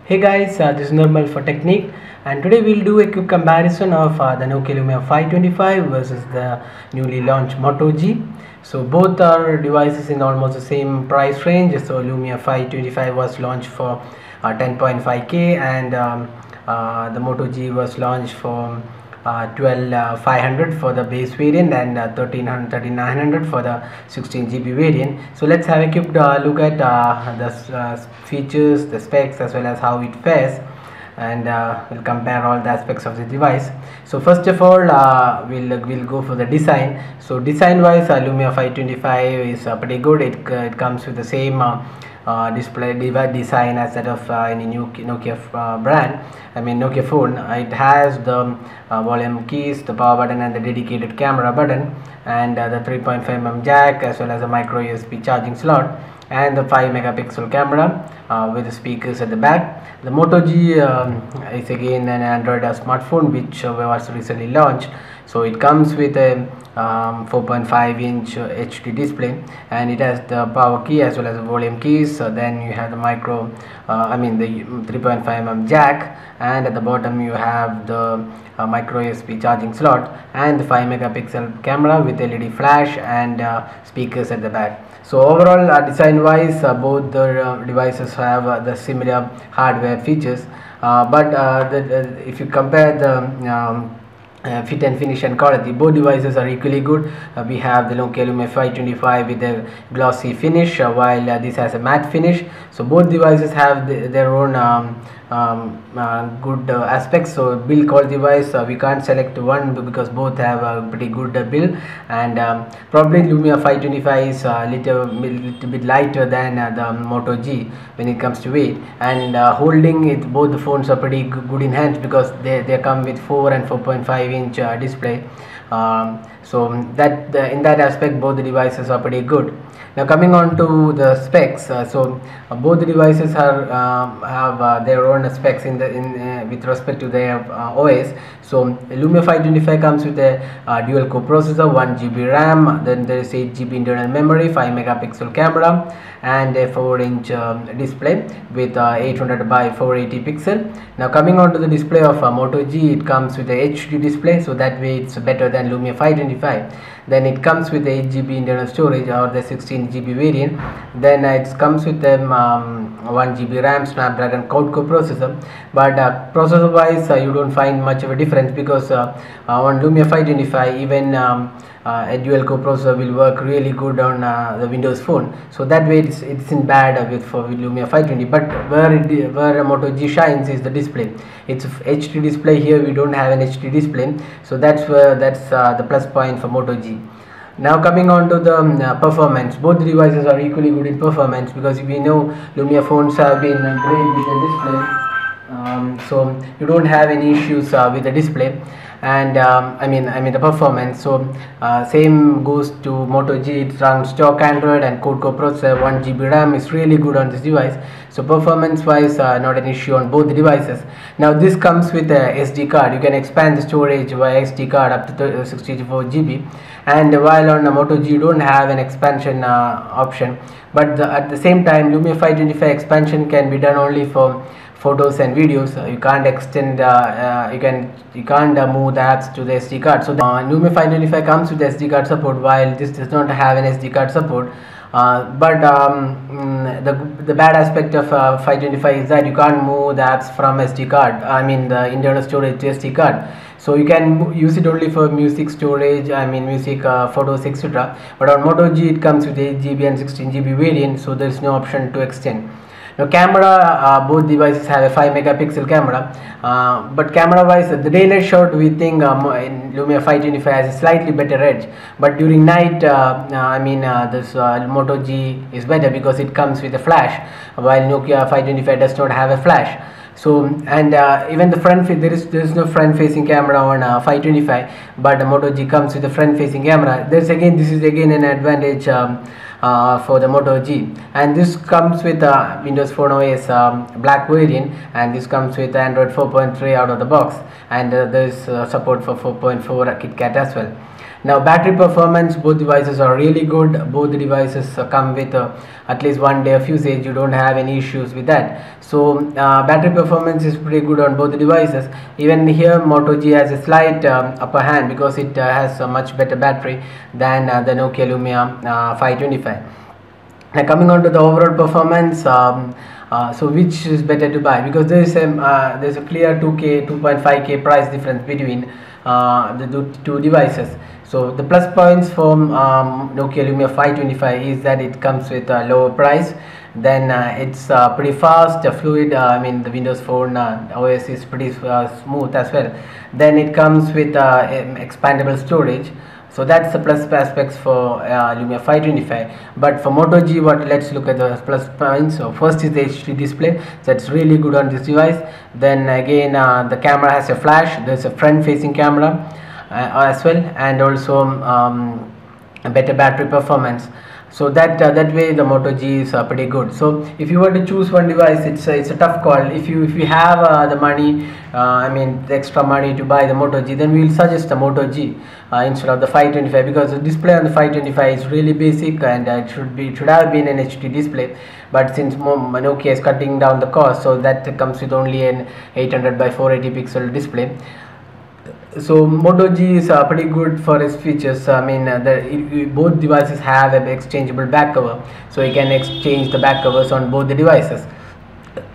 Hey guys, this is Normal for Technique, and today we'll do a quick comparison of the Nokia Lumia 525 versus the newly launched Moto G. So both are devices in almost the same price range. So Lumia 525 was launched for 10.5k and the Moto G was launched for 12,500 for the base variant and 13,900 for the 16 GB variant. So let's have a quick look at the features, the specs, as well as how it fares, and we'll compare all the aspects of the device. So first of all, we'll go for the design. So design wise, Lumia 525 is pretty good. It comes with the same display device design as that of any new Nokia brand. I mean Nokia phone. It has the volume keys, the power button, and the dedicated camera button, and the 3.5mm jack, as well as a micro USB charging slot, and the 5 megapixel camera with the speakers at the back. The Moto G is again an Android smartphone which was recently launched. So it comes with a 4.5-inch HD display, and it has the power key as well as the volume keys. Then you have the the 3.5mm jack, and at the bottom you have the micro USB charging slot and the 5 megapixel camera with LED flash and speakers at the back. So overall, design wise, both the devices have the similar hardware features, but if you compare the fit and finish and quality, both devices are equally good. We have the Nokia Lumia 525 with a glossy finish, while this has a matte finish. So both devices have their own good aspects. So build quality wise, we can't select one because both have a pretty good build, and probably Lumia 525 is a little bit lighter than the Moto G when it comes to weight, and holding it, both the phones are pretty good in hands because they come with 4 and 4.5-inch display. So that in that aspect, both the devices are pretty good. Now coming on to the specs, both the devices have their own specs with respect to their OS. So Lumia 525 comes with a dual core processor, 1 GB RAM, then there is 8 GB internal memory, 5 megapixel camera, and a 4-inch display with 800 by 480 pixel. Now coming on to the display of Moto G, it comes with a HD display, so that way it's better than Lumia 525. Then it comes with 8 GB internal storage, or the 16 GB variant. Then it comes with the 1 GB RAM Snapdragon quad-core processor, but processor wise you don't find much of a difference because on Lumia 525 even a dual core processor will work really good on the Windows phone. So that way it's in bad with Lumia 520. But where Moto G shines is the display. It's HD display. Here we don't have an HD display, so that's the plus point for Moto G. Now coming on to the performance, both the devices are equally good in performance because we know Lumia phones have been great with the display. So you don't have any issues with the display, and the performance. So same goes to Moto G. It runs stock Android and quad-core processor, 1 GB RAM is really good on this device. So performance wise, not an issue on both the devices. Now this comes with a SD card. You can expand the storage via SD card up to 64 GB, and while on the Moto G you don't have an expansion option, but at the same time Lumia 525 expansion can be done only for photos and videos. You can't extend you can't move the apps to the SD card. So the Lumia 525 comes with SD card support, while this does not have an SD card support. But the bad aspect of 525 is that you can't move the apps from SD card, the internal storage to SD card. So you can use it only for music storage, music, photos, etc. But on Moto G it comes with 8 GB and 16 GB variant, so there is no option to extend. Now camera, both devices have a 5 megapixel camera, but camera wise, the daylight shot we think in Lumia 525 has a slightly better edge, but during night this Moto G is better because it comes with a flash, while Nokia 525 does not have a flash. So, and even the front, there is no front facing camera on 525, but the Moto G comes with a front facing camera. This is again an advantage for the Moto G, and this comes with Windows Phone OS black variant, and this comes with Android 4.3 out of the box, and there is support for 4.4 KitKat as well. Now battery performance, both devices are really good. Both the devices come with at least 1 day of usage. You don't have any issues with that. So battery performance is pretty good on both the devices. Even here Moto G has a slight upper hand because it has a much better battery than the Nokia Lumia 525. Now coming on to the overall performance, so which is better to buy, because there's a clear 2.5k price difference between the two devices. So the plus points from Nokia Lumia 525 is that it comes with a lower price, then it's pretty fast, fluid. I mean the Windows Phone OS is pretty smooth as well. Then it comes with expandable storage. So that's the plus aspects for Lumia 525. But for Moto G, let's look at the plus points. So first is the HD display, that's really good on this device. Then again the camera has a flash, there's a front facing camera as well, and also a better battery performance. So that way the Moto G is pretty good. So if you were to choose one device, it's a tough call. If you have the money, I mean the extra money to buy the Moto G, then we will suggest the Moto G instead of the 525, because the display on the 525 is really basic, and it should have been an HD display. But since Nokia is cutting down the cost, so that comes with only an 800 by 480 pixel display. So Moto G is pretty good for its features. I mean both devices have an exchangeable back cover, so you can exchange the back covers on both the devices.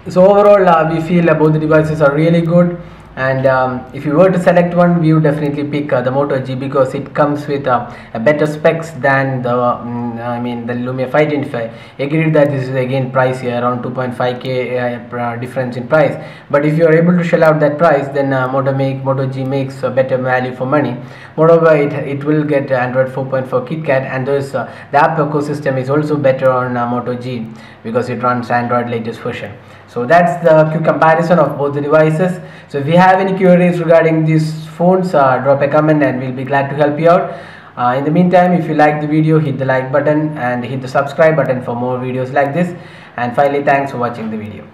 So overall we feel both the devices are really good, and if you were to select one, we would definitely pick the Moto G, because it comes with a better specs than the the Lumia 525. Agreed that this is again pricey, around 2.5k difference in price, but if you are able to shell out that price, then Moto G makes a better value for money. Moreover, it will get Android 4.4 KitKat, and there's the app ecosystem is also better on Moto G because it runs Android latest version. So that's the quick comparison of both the devices. So if you have any queries regarding these phones, drop a comment and we'll be glad to help you out. In the meantime, if you like the video, hit the like button and hit the subscribe button for more videos like this. And finally, thanks for watching the video.